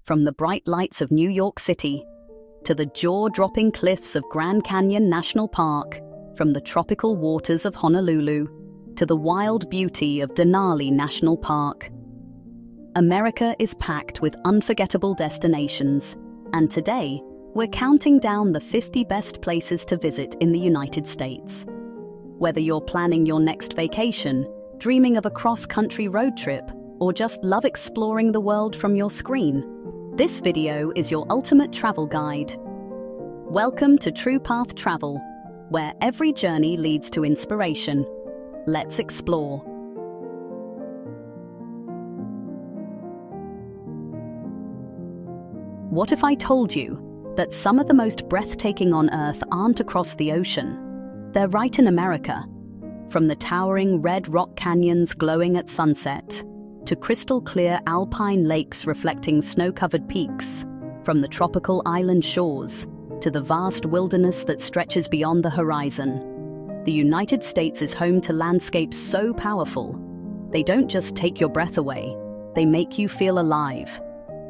From the bright lights of New York City to the jaw-dropping cliffs of Grand Canyon National Park, from the tropical waters of Honolulu to the wild beauty of Denali National Park, America is packed with unforgettable destinations, and today we're counting down the 50 best places to visit in the United States. Whether you're planning your next vacation, dreaming of a cross-country road trip, or just love exploring the world from your screen, this video is your ultimate travel guide. Welcome to True Path Travel, where every journey leads to inspiration. Let's explore. What if I told you that some of the most breathtaking on Earth aren't across the ocean? They're right in America. From the towering red rock canyons glowing at sunset, to crystal-clear alpine lakes reflecting snow-covered peaks, from the tropical island shores to the vast wilderness that stretches beyond the horizon, the United States is home to landscapes so powerful. They don't just take your breath away, they make you feel alive.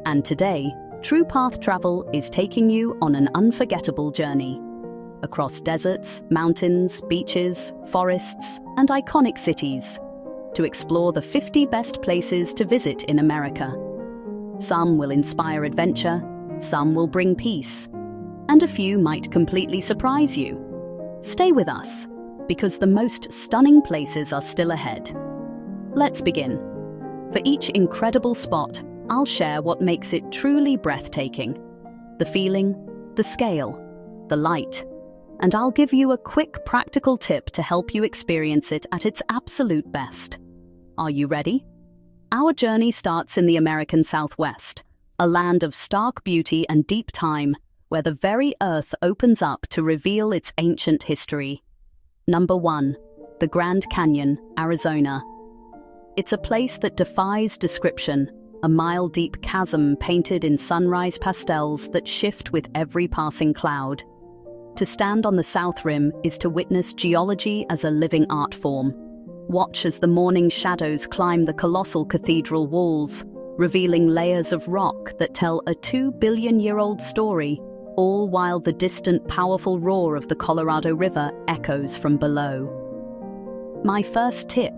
And today, True Path Travel is taking you on an unforgettable journey. Across deserts, mountains, beaches, forests, and iconic cities, to explore the 50 best places to visit in America. Some will inspire adventure, some will bring peace, and a few might completely surprise you. Stay with us, because the most stunning places are still ahead. Let's begin. For each incredible spot, I'll share what makes it truly breathtaking. The feeling, the scale, the light, and I'll give you a quick practical tip to help you experience it at its absolute best. Are you ready? Our journey starts in the American Southwest, a land of stark beauty and deep time, where the very earth opens up to reveal its ancient history. Number 1. The Grand Canyon, Arizona. It's a place that defies description, a mile-deep chasm painted in sunrise pastels that shift with every passing cloud. To stand on the South Rim is to witness geology as a living art form. Watch as the morning shadows climb the colossal cathedral walls, revealing layers of rock that tell a 2-billion-year-old story, all while the distant, powerful roar of the Colorado River echoes from below. My first tip: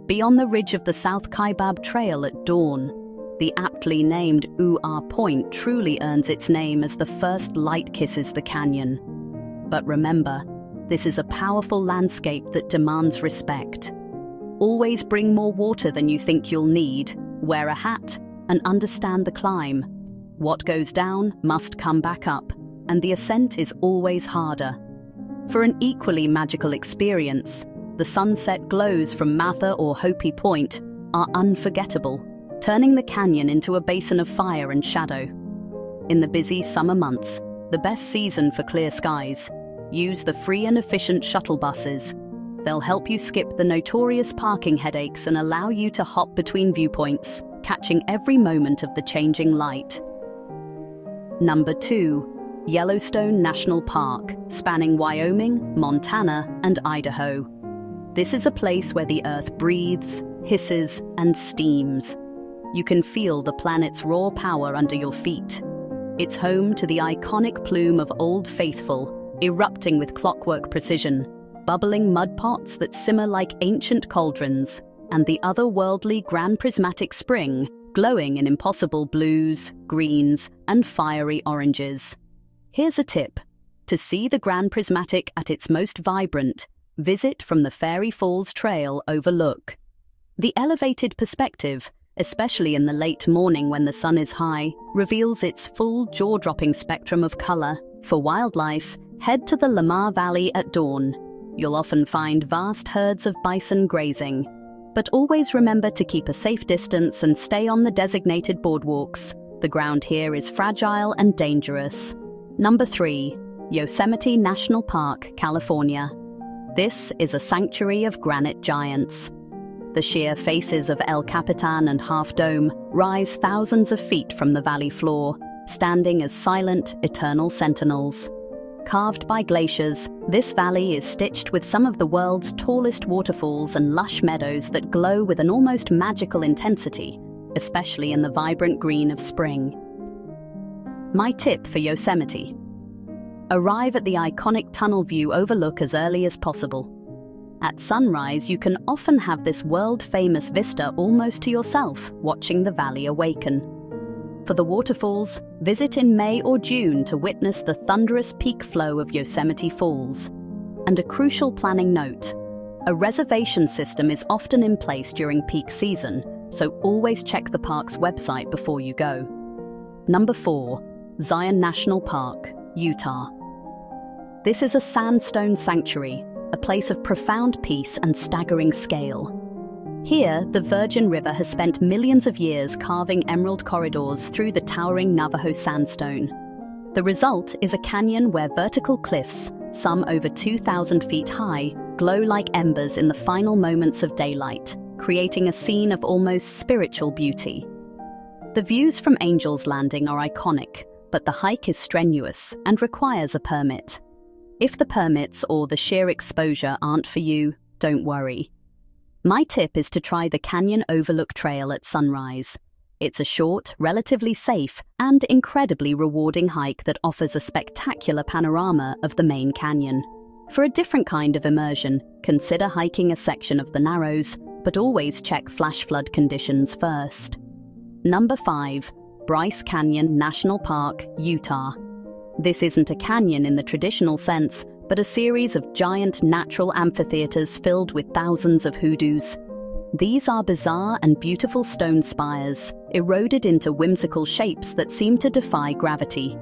be on the ridge of the South Kaibab Trail at dawn. The aptly named Ooh-Ah Point truly earns its name as the first light kisses the canyon. But remember, this is a powerful landscape that demands respect. Always bring more water than you think you'll need, wear a hat, and understand the climb. What goes down must come back up, and the ascent is always harder. For an equally magical experience, the sunset glows from Mather or Hopi Point are unforgettable, turning the canyon into a basin of fire and shadow. In the busy summer months, the best season for clear skies, use the free and efficient shuttle buses. They'll help you skip the notorious parking headaches and allow you to hop between viewpoints, catching every moment of the changing light. Number 2. Yellowstone National Park, spanning Wyoming, Montana, and Idaho. This is a place where the earth breathes, hisses, and steams. You can feel the planet's raw power under your feet. It's home to the iconic plume of Old Faithful, erupting with clockwork precision, bubbling mud pots that simmer like ancient cauldrons, and the otherworldly Grand Prismatic Spring, glowing in impossible blues, greens, and fiery oranges. Here's a tip: to see the Grand Prismatic at its most vibrant, visit from the Fairy Falls Trail overlook. The elevated perspective, especially in the late morning when the sun is high, reveals its full jaw-dropping spectrum of color. For wildlife, head to the Lamar Valley at dawn. You'll often find vast herds of bison grazing. But always remember to keep a safe distance and stay on the designated boardwalks. The ground here is fragile and dangerous. Number 3. Yosemite National Park, California. This is a sanctuary of granite giants. The sheer faces of El Capitan and Half Dome rise thousands of feet from the valley floor, standing as silent, eternal sentinels. Carved by glaciers, this valley is stitched with some of the world's tallest waterfalls and lush meadows that glow with an almost magical intensity, especially in the vibrant green of spring. My tip for Yosemite: arrive at the iconic tunnel view overlook as early as possible. At sunrise, you can often have this world-famous vista almost to yourself, watching the valley awaken. For the waterfalls, visit in May or June to witness the thunderous peak flow of Yosemite Falls. And a crucial planning note: a reservation system is often in place during peak season, so always check the park's website before you go. Number 4. Zion National Park, Utah. This is a sandstone sanctuary, a place of profound peace and staggering scale. Here, the Virgin River has spent millions of years carving emerald corridors through the towering Navajo sandstone. The result is a canyon where vertical cliffs, some over 2,000 feet high, glow like embers in the final moments of daylight, creating a scene of almost spiritual beauty. The views from Angel's Landing are iconic, but the hike is strenuous and requires a permit. If the permits or the sheer exposure aren't for you, don't worry. My tip is to try the Canyon Overlook Trail at sunrise. It's a short, relatively safe, and incredibly rewarding hike that offers a spectacular panorama of the main canyon. For a different kind of immersion, consider hiking a section of the Narrows, but always check flash flood conditions first. Number 5. Bryce Canyon National Park, Utah. This isn't a canyon in the traditional sense, but a series of giant natural amphitheaters filled with thousands of hoodoos. These are bizarre and beautiful stone spires, eroded into whimsical shapes that seem to defy gravity.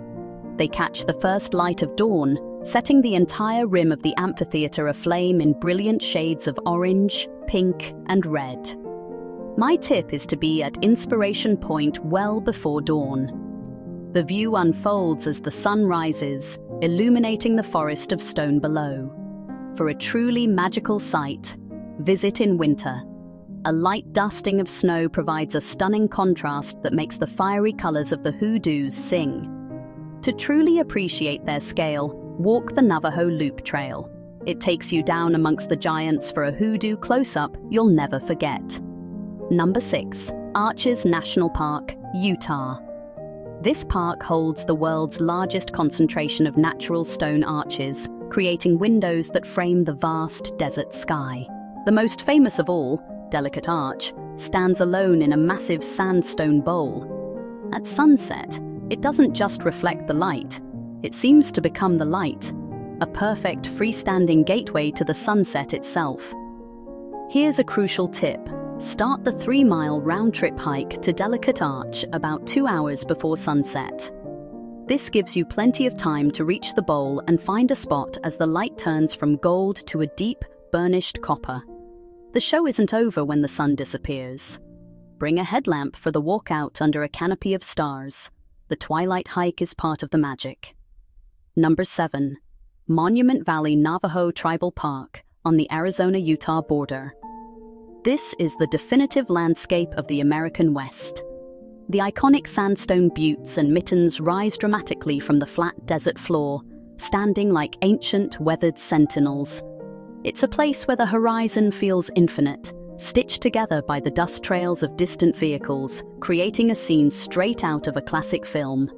They catch the first light of dawn, setting the entire rim of the amphitheater aflame in brilliant shades of orange, pink, and red. My tip is to be at Inspiration Point well before dawn. The view unfolds as the sun rises, illuminating the forest of stone below. For a truly magical sight, visit in winter. A light dusting of snow provides a stunning contrast that makes the fiery colors of the hoodoos sing. To truly appreciate their scale, walk the Navajo Loop Trail. It takes you down amongst the giants for a hoodoo close-up you'll never forget. Number 6. Arches National Park, Utah. This park holds the world's largest concentration of natural stone arches, creating windows that frame the vast desert sky. The most famous of all, Delicate Arch, stands alone in a massive sandstone bowl. At sunset, it doesn't just reflect the light, it seems to become the light, a perfect freestanding gateway to the sunset itself. Here's a crucial tip. Start the 3-mile round-trip hike to Delicate Arch about 2 hours before sunset. This gives you plenty of time to reach the bowl and find a spot as the light turns from gold to a deep, burnished copper. The show isn't over when the sun disappears. Bring a headlamp for the walkout under a canopy of stars. The twilight hike is part of the magic. Number 7. Monument Valley Navajo Tribal Park on the Arizona-Utah border. This is the definitive landscape of the American West. The iconic sandstone buttes and mittens rise dramatically from the flat desert floor, standing like ancient, weathered sentinels. It's a place where the horizon feels infinite, stitched together by the dust trails of distant vehicles, creating a scene straight out of a classic film.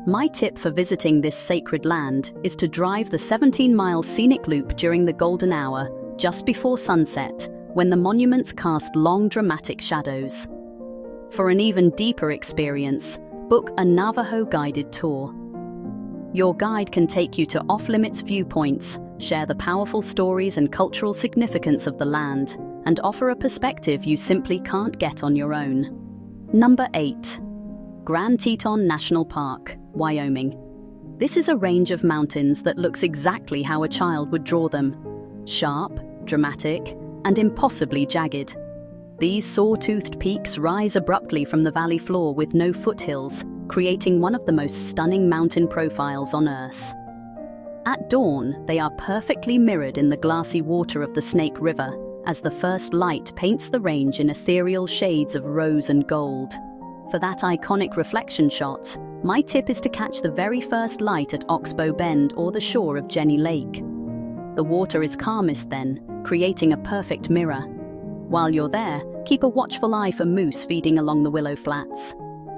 My tip for visiting this sacred land is to drive the 17-mile scenic loop during the golden hour, just before sunset, when the monuments cast long, dramatic shadows. For an even deeper experience, book a Navajo guided tour. Your guide can take you to off-limits viewpoints, share the powerful stories and cultural significance of the land, and offer a perspective you simply can't get on your own. Number 8. Grand Teton National Park, Wyoming. This is a range of mountains that looks exactly how a child would draw them. Sharp, dramatic, and impossibly jagged. These saw-toothed peaks rise abruptly from the valley floor with no foothills, creating one of the most stunning mountain profiles on Earth. At dawn, they are perfectly mirrored in the glassy water of the Snake River, as the first light paints the range in ethereal shades of rose and gold. For that iconic reflection shot, my tip is to catch the very first light at Oxbow Bend or the shore of Jenny Lake. The water is calmest then, creating a perfect mirror. While you're there, keep a watchful eye for moose feeding along the willow flats.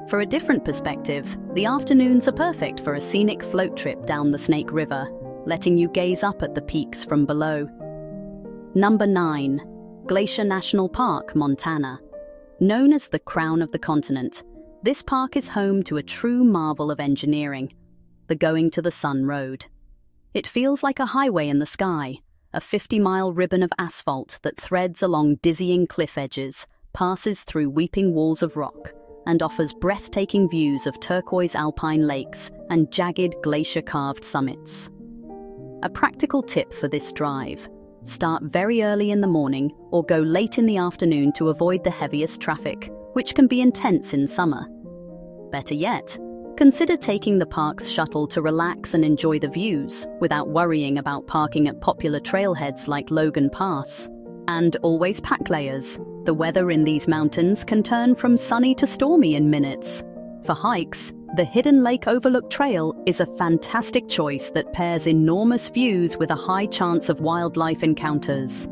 For a different perspective, the afternoons are perfect for a scenic float trip down the Snake River, letting you gaze up at the peaks from below. Number 9. Glacier National Park, Montana. Known as the crown of the continent, this park is home to a true marvel of engineering, the Going to the Sun Road. It feels like a highway in the sky, a 50-mile ribbon of asphalt that threads along dizzying cliff edges, passes through weeping walls of rock, and offers breathtaking views of turquoise alpine lakes and jagged glacier-carved summits. A practical tip for this drive: start very early in the morning or go late in the afternoon to avoid the heaviest traffic, which can be intense in summer. Better yet, consider taking the park's shuttle to relax and enjoy the views without worrying about parking at popular trailheads like Logan Pass. And always pack layers. The weather in these mountains can turn from sunny to stormy in minutes. For hikes, the Hidden Lake Overlook Trail is a fantastic choice that pairs enormous views with a high chance of wildlife encounters.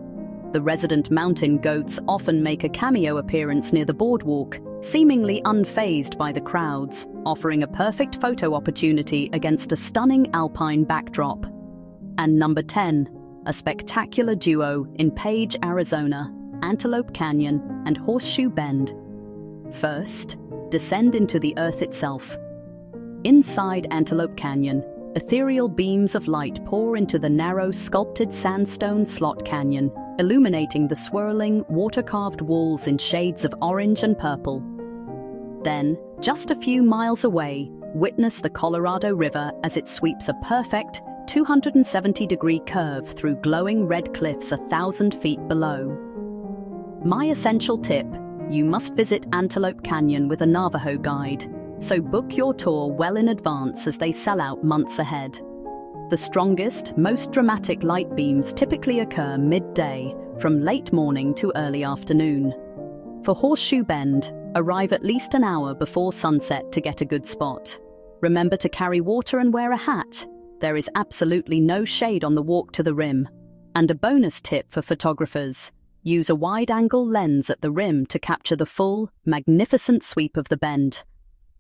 The resident mountain goats often make a cameo appearance near the boardwalk, seemingly unfazed by the crowds, offering a perfect photo opportunity against a stunning alpine backdrop. And number 10, a spectacular duo in Page, Arizona, Antelope Canyon and Horseshoe Bend. First, descend into the earth itself. Inside Antelope Canyon, ethereal beams of light pour into the narrow, sculpted sandstone slot canyon, illuminating the swirling, water-carved walls in shades of orange and purple. Then, just a few miles away, witness the Colorado River as it sweeps a perfect 270-degree curve through glowing red cliffs 1,000 feet below. My essential tip: you must visit Antelope Canyon with a Navajo guide, so book your tour well in advance as they sell out months ahead. The strongest, most dramatic light beams typically occur midday, from late morning to early afternoon. For Horseshoe Bend, arrive at least an hour before sunset to get a good spot. Remember to carry water and wear a hat. There is absolutely no shade on the walk to the rim. And a bonus tip for photographers: use a wide-angle lens at the rim to capture the full, magnificent sweep of the bend.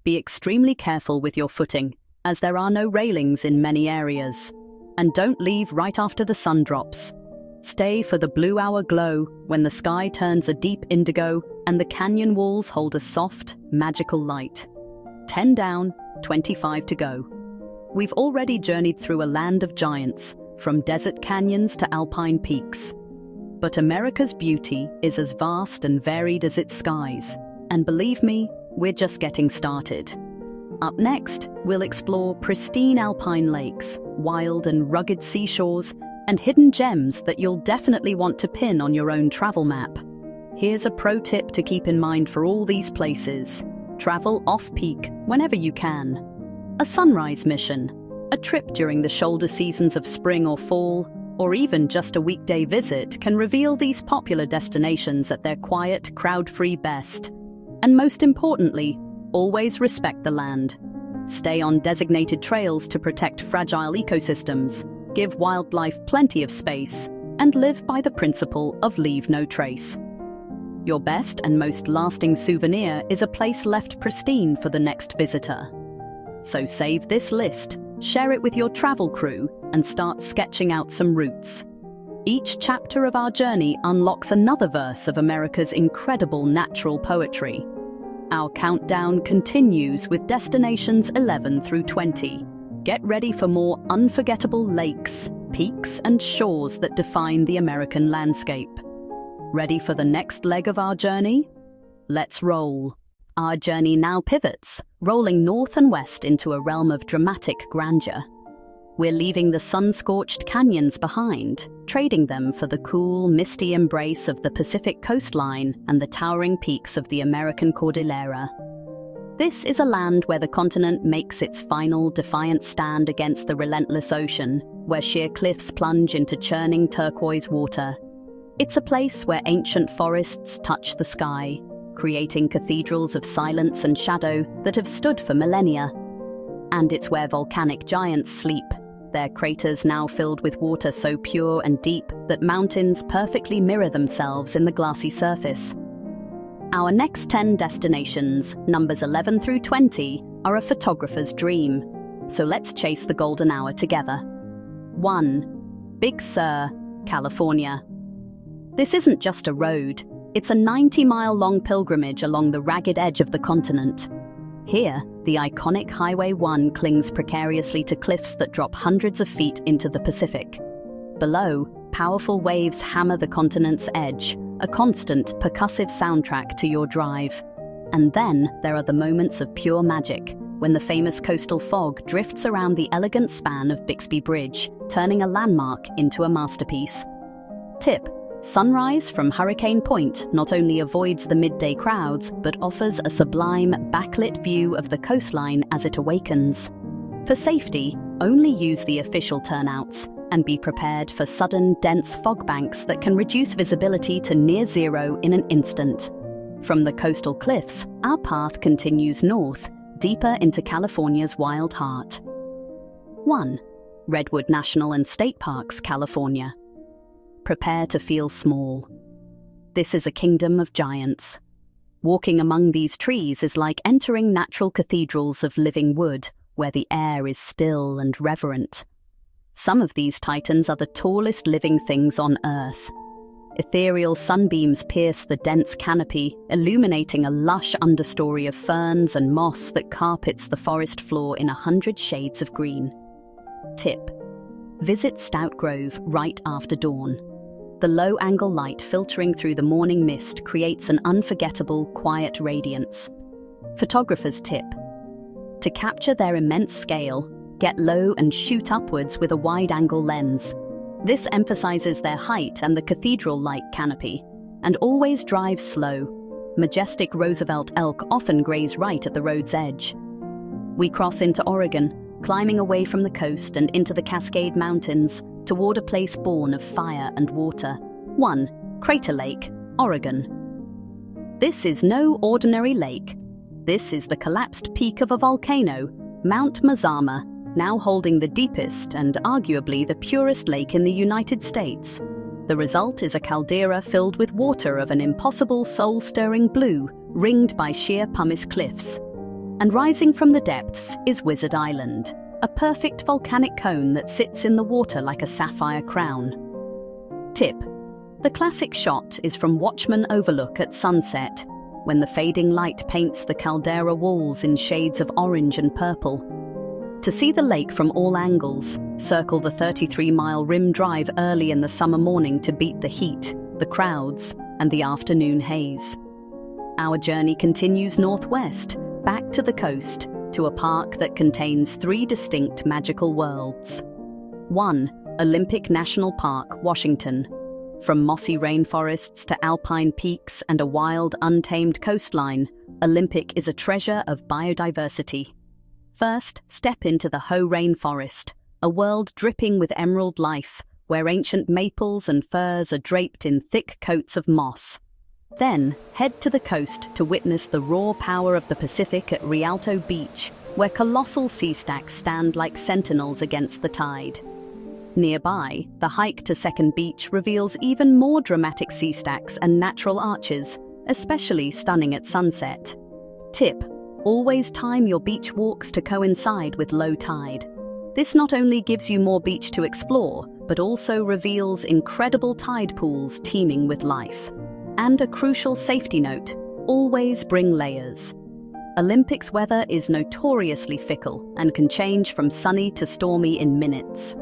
Be extremely careful with your footing, as there are no railings in many areas. And don't leave right after the sun drops. Stay for the blue hour glow when the sky turns a deep indigo and the canyon walls hold a soft, magical light. 10 down, 25 to go. We've already journeyed through a land of giants, from desert canyons to alpine peaks. But America's beauty is as vast and varied as its skies. And believe me, we're just getting started. Up next, we'll explore pristine alpine lakes, wild and rugged seashores, and hidden gems that you'll definitely want to pin on your own travel map. Here's a pro tip to keep in mind for all these places: travel off-peak whenever you can. A sunrise mission, a trip during the shoulder seasons of spring or fall, or even just a weekday visit can reveal these popular destinations at their quiet, crowd-free best. And most importantly, always respect the land. Stay on designated trails to protect fragile ecosystems, give wildlife plenty of space, and live by the principle of leave no trace. Your best and most lasting souvenir is a place left pristine for the next visitor. So save this list, share it with your travel crew, and start sketching out some routes. Each chapter of our journey unlocks another verse of America's incredible natural poetry. Our countdown continues with destinations 11 through 20. Get ready for more unforgettable lakes, peaks, and shores that define the American landscape. Ready for the next leg of our journey? Let's roll. Our journey now pivots, rolling north and west into a realm of dramatic grandeur. We're leaving the sun-scorched canyons behind, trading them for the cool, misty embrace of the Pacific coastline and the towering peaks of the American Cordillera. This is a land where the continent makes its final, defiant stand against the relentless ocean, where sheer cliffs plunge into churning turquoise water. It's a place where ancient forests touch the sky, creating cathedrals of silence and shadow that have stood for millennia. And it's where volcanic giants sleep, their craters now filled with water so pure and deep that mountains perfectly mirror themselves in the glassy surface. Our next 10 destinations, numbers 11 through 20, are a photographer's dream. So let's chase the golden hour together. 1. Big Sur, California. This isn't just a road, it's a 90-mile-long pilgrimage along the ragged edge of the continent. Here, the iconic Highway 1 clings precariously to cliffs that drop hundreds of feet into the Pacific. Below, powerful waves hammer the continent's edge, a constant, percussive soundtrack to your drive. And then there are the moments of pure magic, when the famous coastal fog drifts around the elegant span of Bixby Bridge, turning a landmark into a masterpiece. Tip: sunrise from Hurricane Point not only avoids the midday crowds, but offers a sublime, backlit view of the coastline as it awakens. For safety, only use the official turnouts, and be prepared for sudden, dense fog banks that can reduce visibility to near zero in an instant. From the coastal cliffs, our path continues north, deeper into California's wild heart. 1. Redwood National and State Parks, California. Prepare to feel small. This is a kingdom of giants. Walking among these trees is like entering natural cathedrals of living wood, where the air is still and reverent. Some of these titans are the tallest living things on Earth. Ethereal sunbeams pierce the dense canopy, illuminating a lush understory of ferns and moss that carpets the forest floor in 100 shades of green. Tip: visit Stout Grove right after dawn. The low-angle light filtering through the morning mist creates an unforgettable, quiet radiance. Photographer's tip: to capture their immense scale, get low and shoot upwards with a wide-angle lens. This emphasizes their height and the cathedral-like canopy. And always drive slow. Majestic Roosevelt elk often graze right at the road's edge. We cross into Oregon, climbing away from the coast and into the Cascade Mountains, toward a place born of fire and water. 1. Crater Lake, Oregon. This is no ordinary lake. This is the collapsed peak of a volcano, Mount Mazama, now holding the deepest and arguably the purest lake in the United States. The result is a caldera filled with water of an impossible soul-stirring blue, ringed by sheer pumice cliffs. And rising from the depths is Wizard Island, a perfect volcanic cone that sits in the water like a sapphire crown. Tip: the classic shot is from Watchman Overlook at sunset, when the fading light paints the caldera walls in shades of orange and purple. To see the lake from all angles, circle the 33-mile rim drive early in the summer morning to beat the heat, the crowds, and the afternoon haze. Our journey continues northwest, back to the coast, to a park that contains 3 distinct magical worlds. 1. Olympic National Park, Washington. From mossy rainforests to alpine peaks and a wild, untamed coastline, Olympic is a treasure of biodiversity. First, step into the Hoh Rainforest, a world dripping with emerald life, where ancient maples and firs are draped in thick coats of moss. Then, head to the coast to witness the raw power of the Pacific at Rialto Beach, where colossal sea stacks stand like sentinels against the tide. Nearby, the hike to Second Beach reveals even more dramatic sea stacks and natural arches, especially stunning at sunset. Tip: always time your beach walks to coincide with low tide. This not only gives you more beach to explore, but also reveals incredible tide pools teeming with life. And a crucial safety note: always bring layers. Olympics weather is notoriously fickle and can change from sunny to stormy in minutes.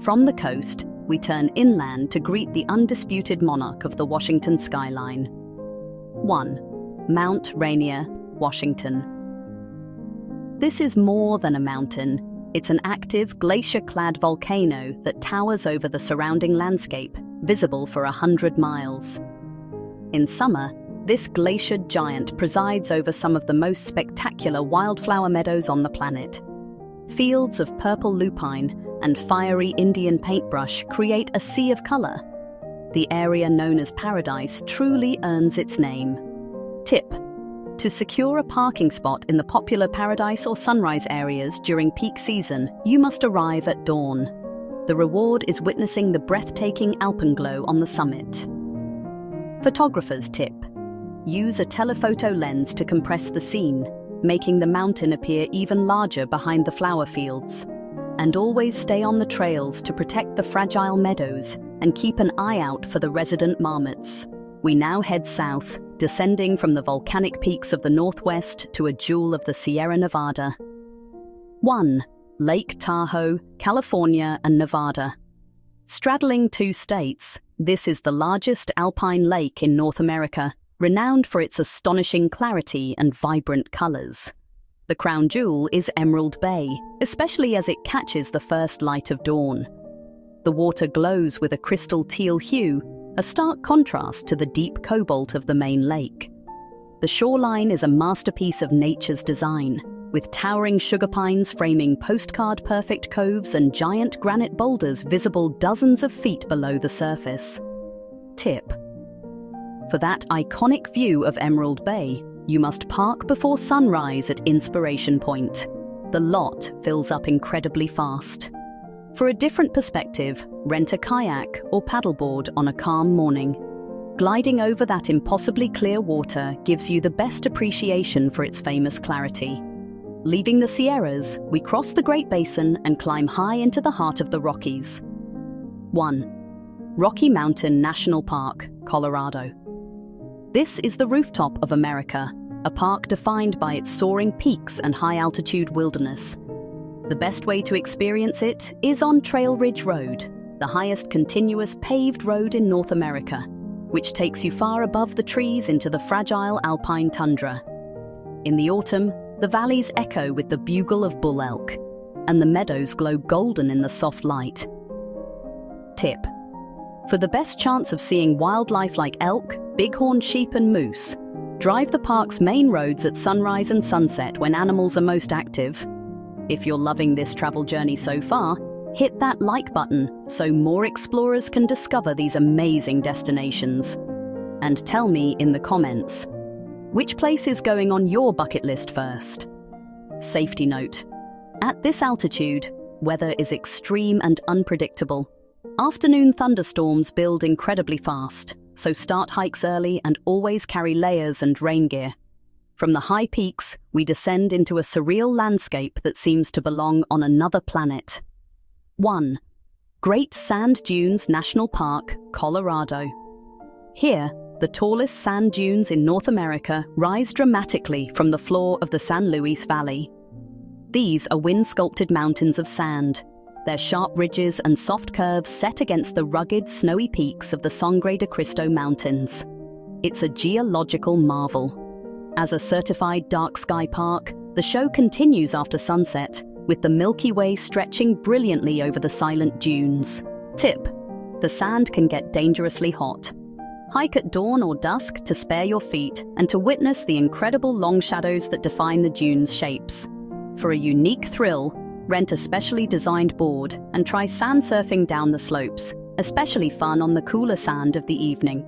From the coast, we turn inland to greet the undisputed monarch of the Washington skyline. 1. Mount Rainier, Washington. This is more than a mountain. It's an active, glacier-clad volcano that towers over the surrounding landscape, visible for 100 miles. In summer, this glaciered giant presides over some of the most spectacular wildflower meadows on the planet. Fields of purple lupine and fiery Indian paintbrush create a sea of color. The area known as Paradise truly earns its name. Tip: to secure a parking spot in the popular Paradise or Sunrise areas during peak season, you must arrive at dawn. The reward is witnessing the breathtaking alpenglow on the summit. Photographer's tip: Use a telephoto lens to compress the scene, making the mountain appear even larger behind the flower fields. And always stay on the trails to protect the fragile meadows and keep an eye out for the resident marmots. We now head south, descending from the volcanic peaks of the northwest to a jewel of the Sierra Nevada. 1. Lake Tahoe, California and Nevada. Straddling 2 states, this is the largest alpine lake in North America, renowned for its astonishing clarity and vibrant colors. The crown jewel is Emerald Bay, especially as it catches the first light of dawn. The water glows with a crystal teal hue, a stark contrast to the deep cobalt of the main lake. The shoreline is a masterpiece of nature's design, with towering sugar pines framing postcard-perfect coves and giant granite boulders visible dozens of feet below the surface. Tip: for that iconic view of Emerald Bay, you must park before sunrise at Inspiration Point. The lot fills up incredibly fast. For a different perspective, rent a kayak or paddleboard on a calm morning. Gliding over that impossibly clear water gives you the best appreciation for its famous clarity. Leaving the Sierras, we cross the Great Basin and climb high into the heart of the Rockies. 1. Rocky Mountain National Park, Colorado. This is the rooftop of America, a park defined by its soaring peaks and high-altitude wilderness. The best way to experience it is on Trail Ridge Road, the highest continuous paved road in North America, which takes you far above the trees into the fragile alpine tundra. In the autumn, the valleys echo with the bugle of bull elk, and the meadows glow golden in the soft light. Tip: for the best chance of seeing wildlife like elk, bighorn sheep and moose, drive the park's main roads at sunrise and sunset when animals are most active. If you're loving this travel journey so far, hit that like button so more explorers can discover these amazing destinations. And tell me in the comments, which place is going on your bucket list first? Safety note: at this altitude, weather is extreme and unpredictable. Afternoon thunderstorms build incredibly fast, so start hikes early and always carry layers and rain gear. From the high peaks, we descend into a surreal landscape that seems to belong on another planet. 1. Great Sand Dunes National Park, Colorado. Here, the tallest sand dunes in North America rise dramatically from the floor of the San Luis Valley. These are wind-sculpted mountains of sand, their sharp ridges and soft curves set against the rugged, snowy peaks of the Sangre de Cristo Mountains. It's a geological marvel. As a certified dark sky park, the show continues after sunset, with the Milky Way stretching brilliantly over the silent dunes. Tip: the sand can get dangerously hot. Hike at dawn or dusk to spare your feet and to witness the incredible long shadows that define the dunes' shapes. For a unique thrill, rent a specially designed board and try sand surfing down the slopes, especially fun on the cooler sand of the evening.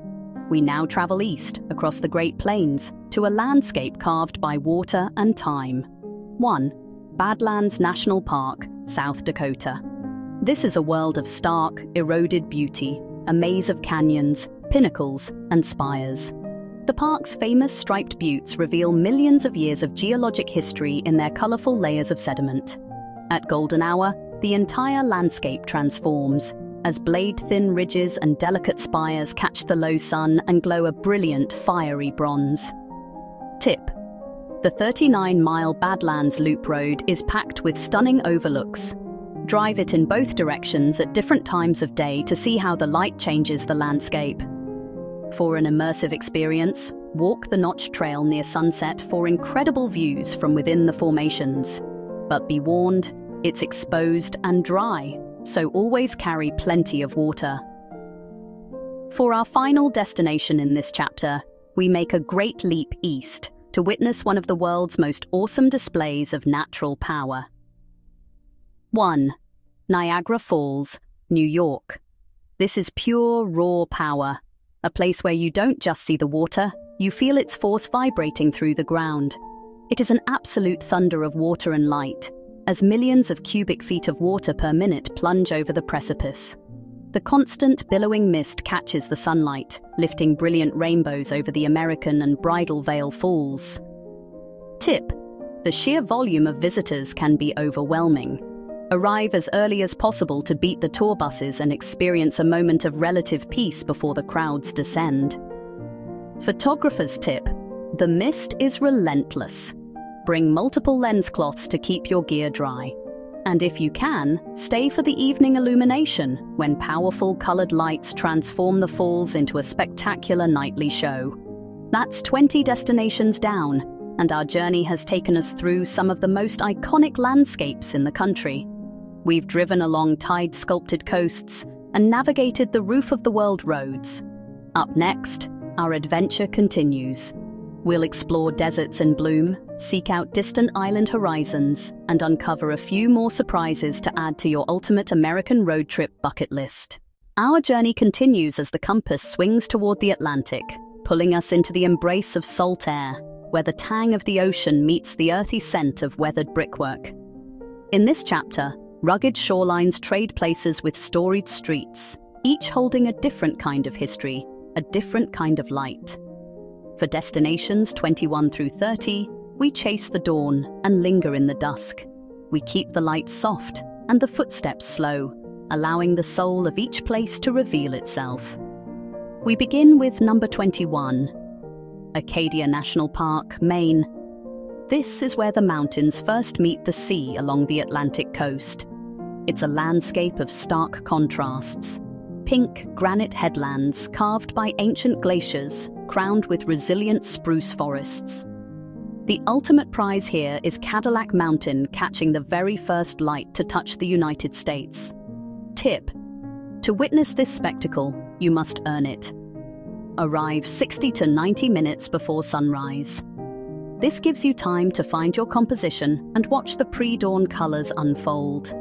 We now travel east, across the Great Plains, to a landscape carved by water and time. 1. Badlands National Park, South Dakota. This is a world of stark, eroded beauty, a maze of canyons, pinnacles, and spires. The park's famous striped buttes reveal millions of years of geologic history in their colorful layers of sediment. At golden hour, the entire landscape transforms, as blade-thin ridges and delicate spires catch the low sun and glow a brilliant, fiery bronze. Tip: the 39-mile Badlands Loop Road is packed with stunning overlooks. Drive it in both directions at different times of day to see how the light changes the landscape. For an immersive experience, walk the Notch Trail near sunset for incredible views from within the formations. But be warned, it's exposed and dry, so always carry plenty of water. For our final destination in this chapter, we make a great leap east to witness one of the world's most awesome displays of natural power. 1. Niagara Falls, New York. This is pure, raw power, a place where you don't just see the water, you feel its force vibrating through the ground. It is an absolute thunder of water and light, as millions of cubic feet of water per minute plunge over the precipice. The constant billowing mist catches the sunlight, lifting brilliant rainbows over the American and Bridal Veil Falls. Tip: the sheer volume of visitors can be overwhelming. Arrive as early as possible to beat the tour buses and experience a moment of relative peace before the crowds descend. Photographer's tip: the mist is relentless. Bring multiple lens cloths to keep your gear dry. And if you can, stay for the evening illumination, when powerful colored lights transform the falls into a spectacular nightly show. That's 20 destinations down, and our journey has taken us through some of the most iconic landscapes in the country. We've driven along tide-sculpted coasts and navigated the roof-of-the-world roads. Up next, our adventure continues. We'll explore deserts in bloom, seek out distant island horizons, and uncover a few more surprises to add to your ultimate American road trip bucket list. Our journey continues as the compass swings toward the Atlantic, pulling us into the embrace of salt air, where the tang of the ocean meets the earthy scent of weathered brickwork. In this chapter, rugged shorelines trade places with storied streets, each holding a different kind of history, a different kind of light. For destinations 21 through 30, we chase the dawn and linger in the dusk. We keep the lights soft and the footsteps slow, allowing the soul of each place to reveal itself. We begin with number 21, Acadia National Park, Maine. This is where the mountains first meet the sea along the Atlantic coast. It's a landscape of stark contrasts. Pink granite headlands carved by ancient glaciers, crowned with resilient spruce forests. The ultimate prize here is Cadillac Mountain catching the very first light to touch the United States. Tip: to witness this spectacle, you must earn it. Arrive 60 to 90 minutes before sunrise. This gives you time to find your composition and watch the pre-dawn colors unfold.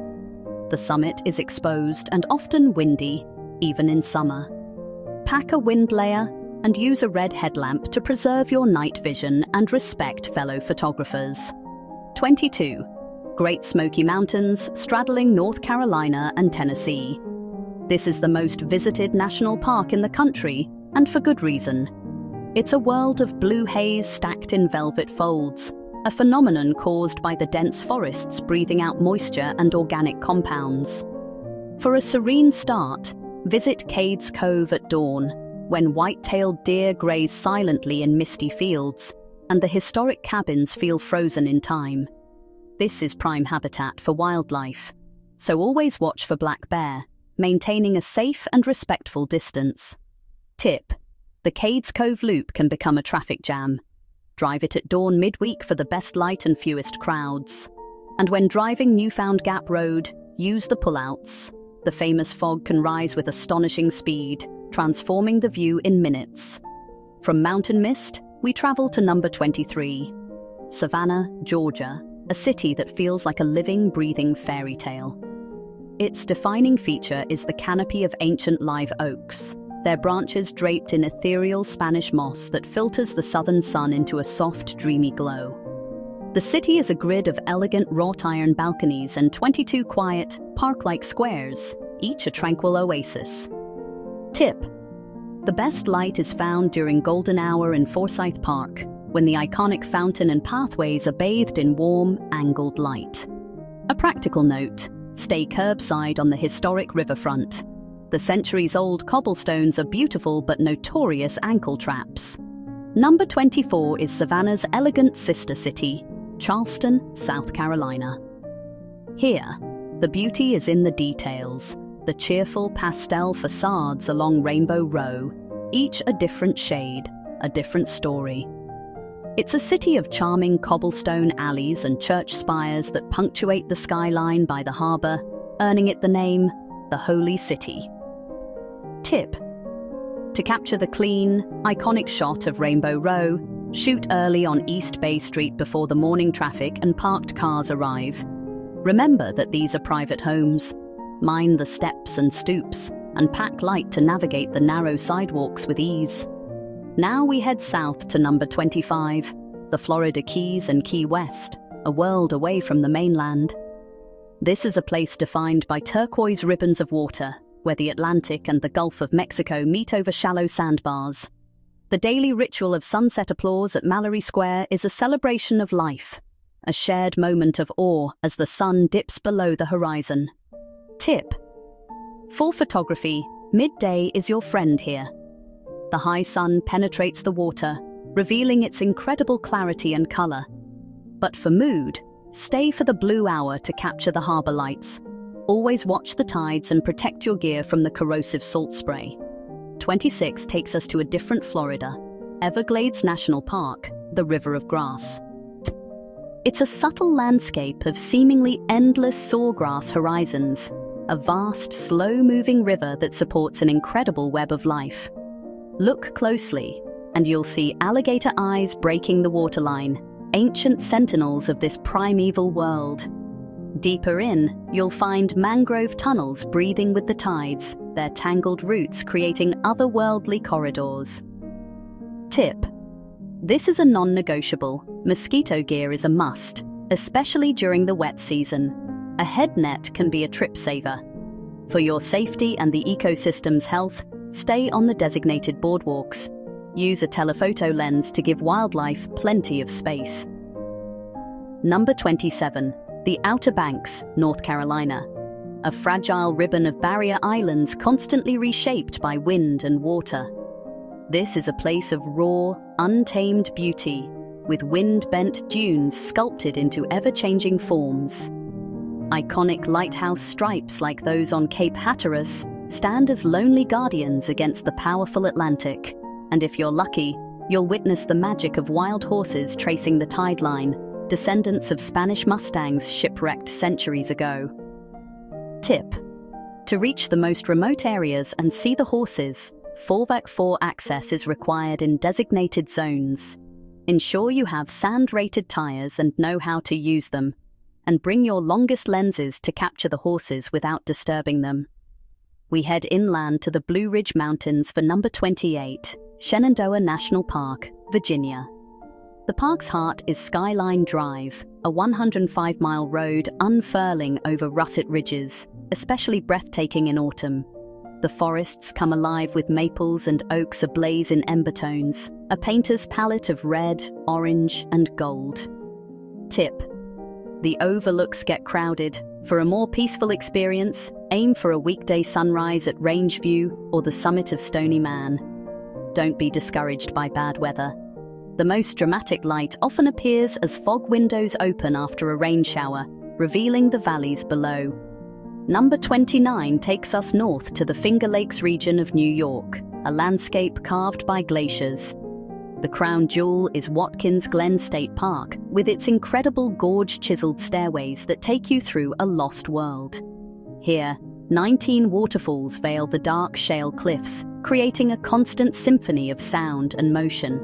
The summit is exposed and often windy, even in summer. Pack a wind layer and use a red headlamp to preserve your night vision and respect fellow photographers. 22. Great Smoky Mountains, straddling North Carolina and Tennessee. This is the most visited national park in the country, and for good reason. It's a world of blue haze stacked in velvet folds, a phenomenon caused by the dense forests breathing out moisture and organic compounds. For a serene start, visit Cades Cove at dawn, when white-tailed deer graze silently in misty fields, and the historic cabins feel frozen in time. This is prime habitat for wildlife, so always watch for black bear, maintaining a safe and respectful distance. Tip: the Cades Cove Loop can become a traffic jam. Drive it at dawn midweek for the best light and fewest crowds. And when driving Newfound Gap Road, use the pullouts. The famous fog can rise with astonishing speed, transforming the view in minutes. From mountain mist, we travel to number 23, Savannah, Georgia, a city that feels like a living, breathing fairy tale. Its defining feature is the canopy of ancient live oaks, their branches draped in ethereal Spanish moss that filters the southern sun into a soft, dreamy glow. The city is a grid of elegant wrought iron balconies and 22 quiet, park-like squares, each a tranquil oasis. Tip: the best light is found during golden hour in Forsyth Park, when the iconic fountain and pathways are bathed in warm, angled light. A practical note: stay curbside on the historic riverfront. The centuries-old cobblestones are beautiful but notorious ankle traps. Number 24 is Savannah's elegant sister city, Charleston, South Carolina. Here, the beauty is in the details. The cheerful pastel facades along Rainbow Row, each a different shade, a different story. It's a city of charming cobblestone alleys and church spires that punctuate the skyline by the harbor, earning it the name, the Holy City. Tip: to capture the clean, iconic shot of Rainbow Row, shoot early on East Bay Street before the morning traffic and parked cars arrive. Remember that these are private homes. Mind the steps and stoops, and pack light to navigate the narrow sidewalks with ease. Now we head south to number 25, the Florida Keys and Key West, a world away from the mainland. This is a place defined by turquoise ribbons of water, where the Atlantic and the Gulf of Mexico meet over shallow sandbars. The daily ritual of sunset applause at Mallory Square is a celebration of life, a shared moment of awe as the sun dips below the horizon. Tip: for photography, midday is your friend here. The high sun penetrates the water, revealing its incredible clarity and color. But for mood, stay for the blue hour to capture the harbor lights. Always watch the tides and protect your gear from the corrosive salt spray. 26 takes us to a different Florida, Everglades National Park, the River of Grass. It's a subtle landscape of seemingly endless sawgrass horizons, a vast, slow-moving river that supports an incredible web of life. Look closely, and you'll see alligator eyes breaking the waterline, ancient sentinels of this primeval world. Deeper in, you'll find mangrove tunnels breathing with the tides, their tangled roots creating otherworldly corridors. Tip: this is a non-negotiable. Mosquito gear is a must, especially during the wet season. A head net can be a trip saver. For your safety and the ecosystem's health, stay on the designated boardwalks. Use a telephoto lens to give wildlife plenty of space. Number 27. The Outer Banks, North Carolina. A fragile ribbon of barrier islands constantly reshaped by wind and water. This is a place of raw, untamed beauty, with wind-bent dunes sculpted into ever-changing forms. Iconic lighthouse stripes like those on Cape Hatteras stand as lonely guardians against the powerful Atlantic. And if you're lucky, you'll witness the magic of wild horses tracing the tide line, descendants of Spanish Mustangs shipwrecked centuries ago. Tip: to reach the most remote areas and see the horses, 4x4 access is required in designated zones. Ensure you have sand-rated tires and know how to use them, and bring your longest lenses to capture the horses without disturbing them. We head inland to the Blue Ridge Mountains for number 28, Shenandoah National Park, Virginia. The park's heart is Skyline Drive, a 105-mile road unfurling over russet ridges, especially breathtaking in autumn. The forests come alive with maples and oaks ablaze in ember tones, a painter's palette of red, orange, and gold. Tip: the overlooks get crowded. For a more peaceful experience, aim for a weekday sunrise at Rangeview or the summit of Stony Man. Don't be discouraged by bad weather. The most dramatic light often appears as fog windows open after a rain shower, revealing the valleys below. Number 29 takes us north to the Finger Lakes region of New York, a landscape carved by glaciers. The crown jewel is Watkins Glen State Park, with its incredible gorge-chiseled stairways that take you through a lost world. Here, 19 waterfalls veil the dark shale cliffs, creating a constant symphony of sound and motion.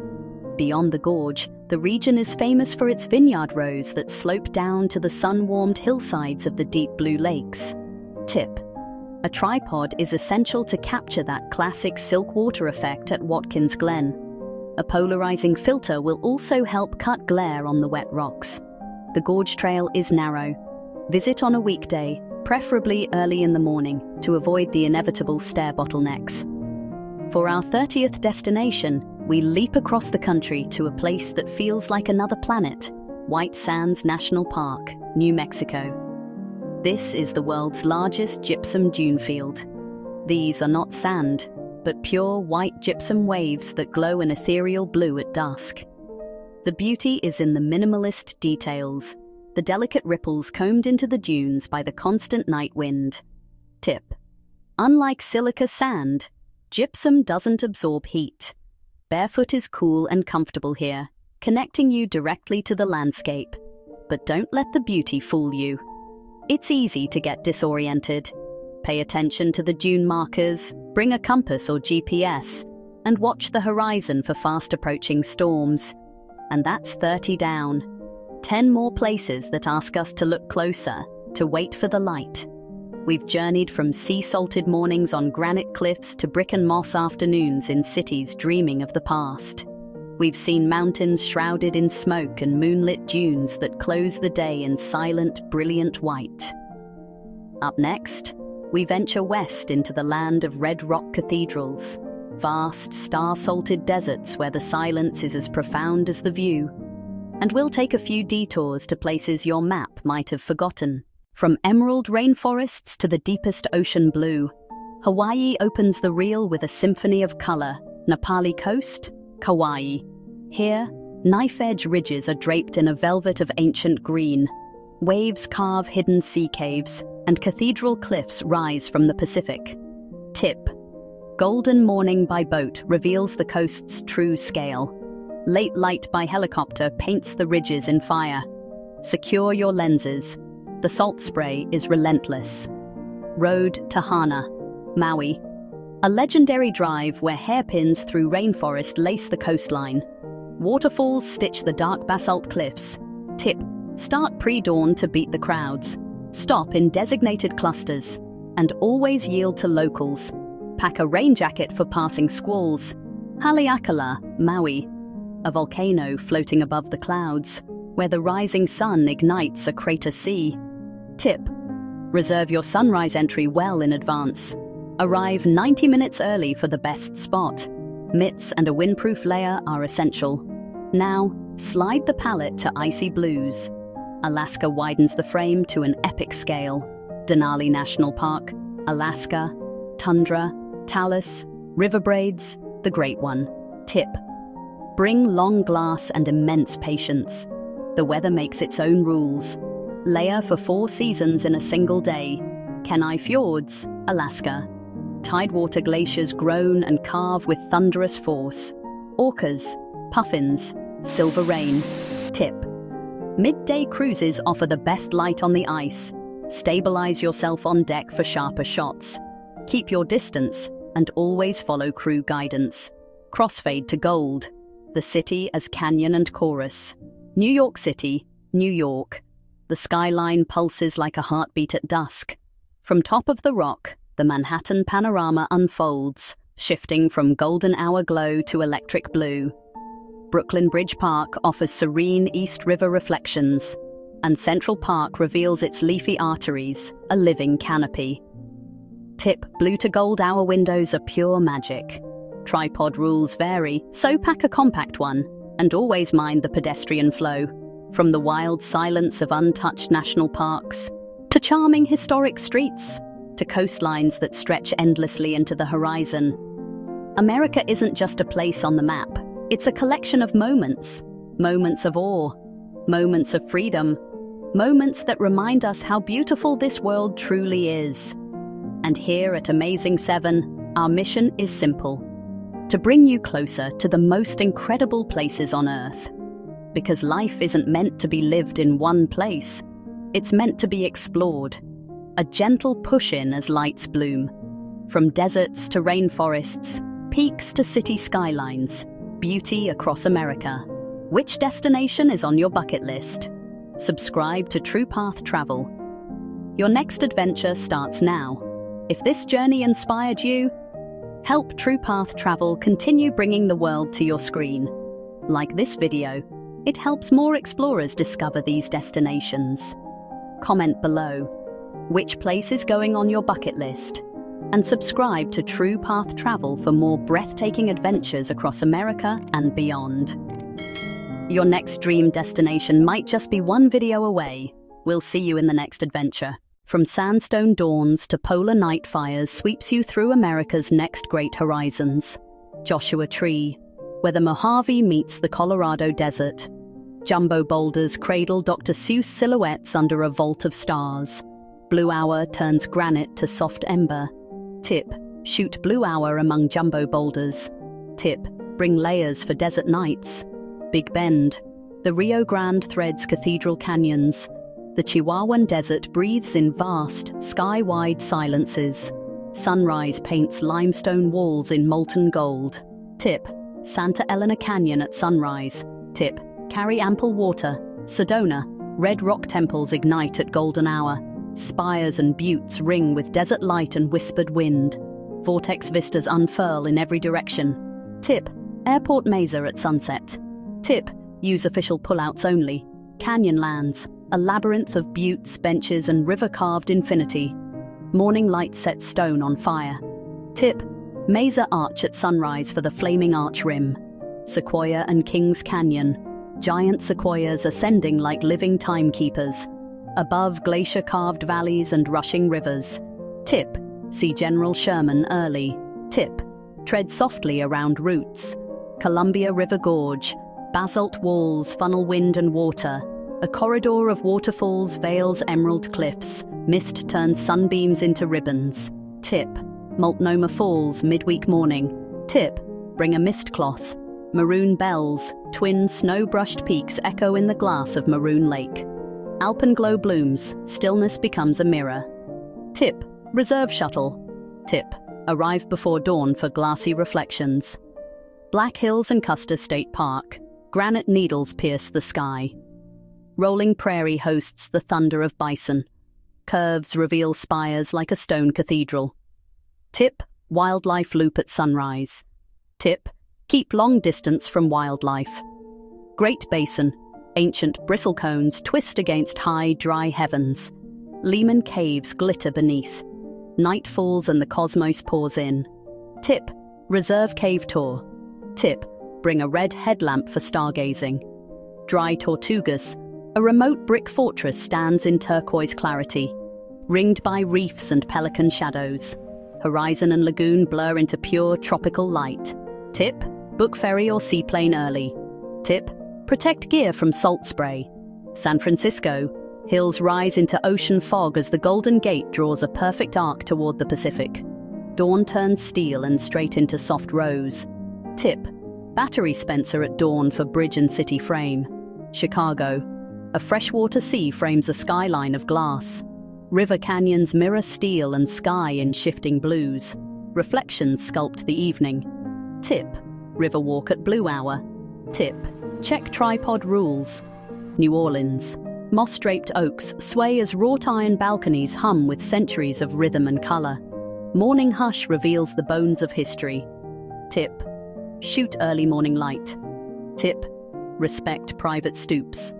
Beyond the gorge, the region is famous for its vineyard rows that slope down to the sun-warmed hillsides of the deep blue lakes. Tip: a tripod is essential to capture that classic silk water effect at Watkins Glen. A polarizing filter will also help cut glare on the wet rocks. The gorge trail is narrow. Visit on a weekday, preferably early in the morning, to avoid the inevitable stair bottlenecks. For our 30th destination, we leap across the country to a place that feels like another planet, White Sands National Park, New Mexico. This is the world's largest gypsum dune field. These are not sand, but pure white gypsum waves that glow an ethereal blue at dusk. The beauty is in the minimalist details, the delicate ripples combed into the dunes by the constant night wind. Tip: unlike silica sand, gypsum doesn't absorb heat. Barefoot is cool and comfortable here, connecting you directly to the landscape. But don't let the beauty fool you. It's easy to get disoriented. Pay attention to the dune markers, bring a compass or GPS, and watch the horizon for fast-approaching storms. And that's 30 down. 10 more places that ask us to look closer, to wait for the light. We've journeyed from sea-salted mornings on granite cliffs to brick and moss afternoons in cities dreaming of the past. We've seen mountains shrouded in smoke and moonlit dunes that close the day in silent, brilliant white. Up next, we venture west into the land of red rock cathedrals, vast, star-salted deserts where the silence is as profound as the view. And we'll take a few detours to places your map might have forgotten. From emerald rainforests to the deepest ocean blue, Hawaii opens the reel with a symphony of color. Napali Coast, Kauai. Here, knife-edge ridges are draped in a velvet of ancient green. Waves carve hidden sea caves, and cathedral cliffs rise from the Pacific. Tip: golden morning by boat reveals the coast's true scale. Late light by helicopter paints the ridges in fire. Secure your lenses. The salt spray is relentless. Road to Hana, Maui. A legendary drive where hairpins through rainforest lace the coastline. Waterfalls stitch the dark basalt cliffs. Tip: start pre-dawn to beat the crowds. Stop in designated clusters. And always yield to locals. Pack a rain jacket for passing squalls. Haleakala, Maui. A volcano floating above the clouds, where the rising sun ignites a crater sea. Tip: reserve your sunrise entry well in advance. Arrive 90 minutes early for the best spot. Mitts and a windproof layer are essential. Now, slide the palette to icy blues. Alaska widens the frame to an epic scale. Denali National Park, Alaska, tundra, talus, river braids, the great one. Tip: bring long glass and immense patience. The weather makes its own rules. Layer for 4 seasons in a single day. Kenai Fjords, Alaska. Tidewater glaciers groan and carve with thunderous force. Orcas, puffins, silver rain. Tip: midday cruises offer the best light on the ice. Stabilize yourself on deck for sharper shots. Keep your distance and always follow crew guidance. Crossfade to gold. The city as canyon and chorus. New York City, New York. The skyline pulses like a heartbeat at dusk. From top of the rock, the Manhattan panorama unfolds, shifting from golden hour glow to electric blue. Brooklyn Bridge Park offers serene East River reflections, and Central Park reveals its leafy arteries, a living canopy. Tip: blue to gold hour windows are pure magic. Tripod rules vary, so pack a compact one, and always mind the pedestrian flow. From the wild silence of untouched national parks, to charming historic streets, to coastlines that stretch endlessly into the horizon. America isn't just a place on the map, it's a collection of moments. Moments of awe, moments of freedom, moments that remind us how beautiful this world truly is. And here at Amazing 7, our mission is simple: to bring you closer to the most incredible places on Earth. Because life isn't meant to be lived in one place, it's meant to be explored. A gentle push-in as lights bloom. From deserts to rainforests, peaks to city skylines, beauty across America. Which destination is on your bucket list? Subscribe to True Path Travel. Your next adventure starts now. If this journey inspired you, help True Path Travel continue bringing the world to your screen. Like this video, it helps more explorers discover these destinations. Comment below which place is going on your bucket list, and subscribe to True Path Travel for more breathtaking adventures across America and beyond. Your next dream destination might just be one video away. We'll see you in the next adventure. From sandstone dawns to polar night fires sweeps you through America's next great horizons. Joshua Tree, where the Mojave meets the Colorado desert. Jumbo boulders cradle Dr. Seuss silhouettes under a vault of stars. Blue hour turns granite to soft ember. Tip: shoot blue hour among jumbo boulders. Tip: bring layers for desert nights. Big Bend. The Rio Grande threads cathedral canyons. The Chihuahuan Desert breathes in vast, sky-wide silences. Sunrise paints limestone walls in molten gold. Tip: Santa Elena Canyon at sunrise. Tip: carry ample water. Sedona. Red rock temples ignite at golden hour. Spires and buttes ring with desert light and whispered wind. Vortex vistas unfurl in every direction. Tip: Airport Mesa at sunset. Tip: use official pullouts only. Canyonlands. A labyrinth of buttes, benches, and river-carved infinity. Morning light sets stone on fire. Tip: Mesa Arch at sunrise for the flaming arch rim. Sequoia and Kings Canyon. Giant sequoias ascending like living timekeepers. Above, glacier-carved valleys and rushing rivers. Tip: See General Sherman early. Tip: Tread softly around roots. Columbia River Gorge. Basalt walls funnel wind and water. A corridor of waterfalls veils emerald cliffs. Mist turns sunbeams into ribbons. Tip: Multnomah Falls midweek morning. Tip: Bring a mist cloth. Maroon bells, twin snow-brushed peaks echo in the glass of Maroon Lake. Alpenglow blooms, stillness becomes a mirror. Tip: Reserve shuttle. Tip: Arrive before dawn for glassy reflections. Black Hills and Custer State Park. Granite needles pierce the sky. Rolling prairie hosts the thunder of bison. Curves reveal spires like a stone cathedral. Tip: Wildlife loop at sunrise. Tip: Keep long distance from wildlife. Great Basin. Ancient bristlecones twist against high, dry heavens. Lehman Caves glitter beneath. Night falls and the cosmos pours in. Tip: Reserve cave tour. Tip: Bring a red headlamp for stargazing. Dry Tortugas. A remote brick fortress stands in turquoise clarity, ringed by reefs and pelican shadows. Horizon and lagoon blur into pure tropical light. Tip: Book ferry or seaplane early. Tip: Protect gear from salt spray. San Francisco. Hills rise into ocean fog as the Golden Gate draws a perfect arc toward the Pacific. Dawn turns steel and straight into soft rose. Tip: Battery Spencer at dawn for bridge and city frame. Chicago. A freshwater sea frames a skyline of glass. River canyons mirror steel and sky in shifting blues. Reflections sculpt the evening. Tip: River walk at blue hour. Tip: Check tripod rules. New Orleans. Moss-draped oaks sway as wrought iron balconies hum with centuries of rhythm and color. Morning hush reveals the bones of history. Tip: Shoot early morning light. Tip: Respect private stoops.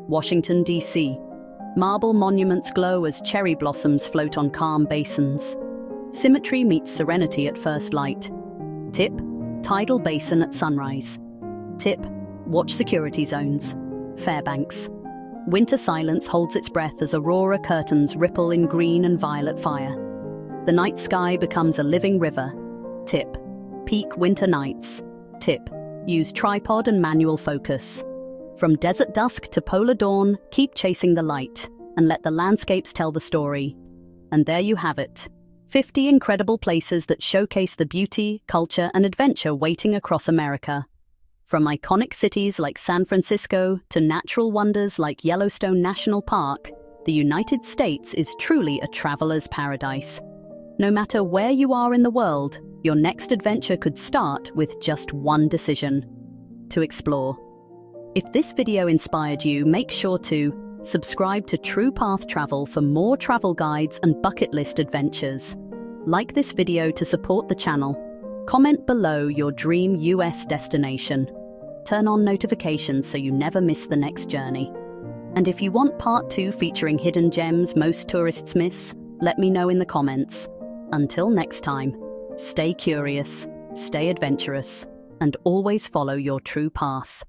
Washington, D.C. Marble monuments glow as cherry blossoms float on calm basins. Symmetry meets serenity at first light. Tip: Tidal basin at sunrise. Tip: Watch security zones. Fairbanks. Winter silence holds its breath as aurora curtains ripple in green and violet fire. The night sky becomes a living river. Tip: Peak winter nights. Tip: Use tripod and manual focus. From desert dusk to polar dawn, keep chasing the light, and let the landscapes tell the story. And there you have it. 50 incredible places that showcase the beauty, culture, and adventure waiting across America. From iconic cities like San Francisco to natural wonders like Yellowstone National Park, the United States is truly a traveler's paradise. No matter where you are in the world, your next adventure could start with just one decision: to explore. If this video inspired you, make sure to subscribe to True Path Travel for more travel guides and bucket list adventures. Like this video to support the channel. Comment below your dream US destination. Turn on notifications so you never miss the next journey. And if you want part 2 featuring hidden gems most tourists miss, let me know in the comments. Until next time, stay curious, stay adventurous, and always follow your true path.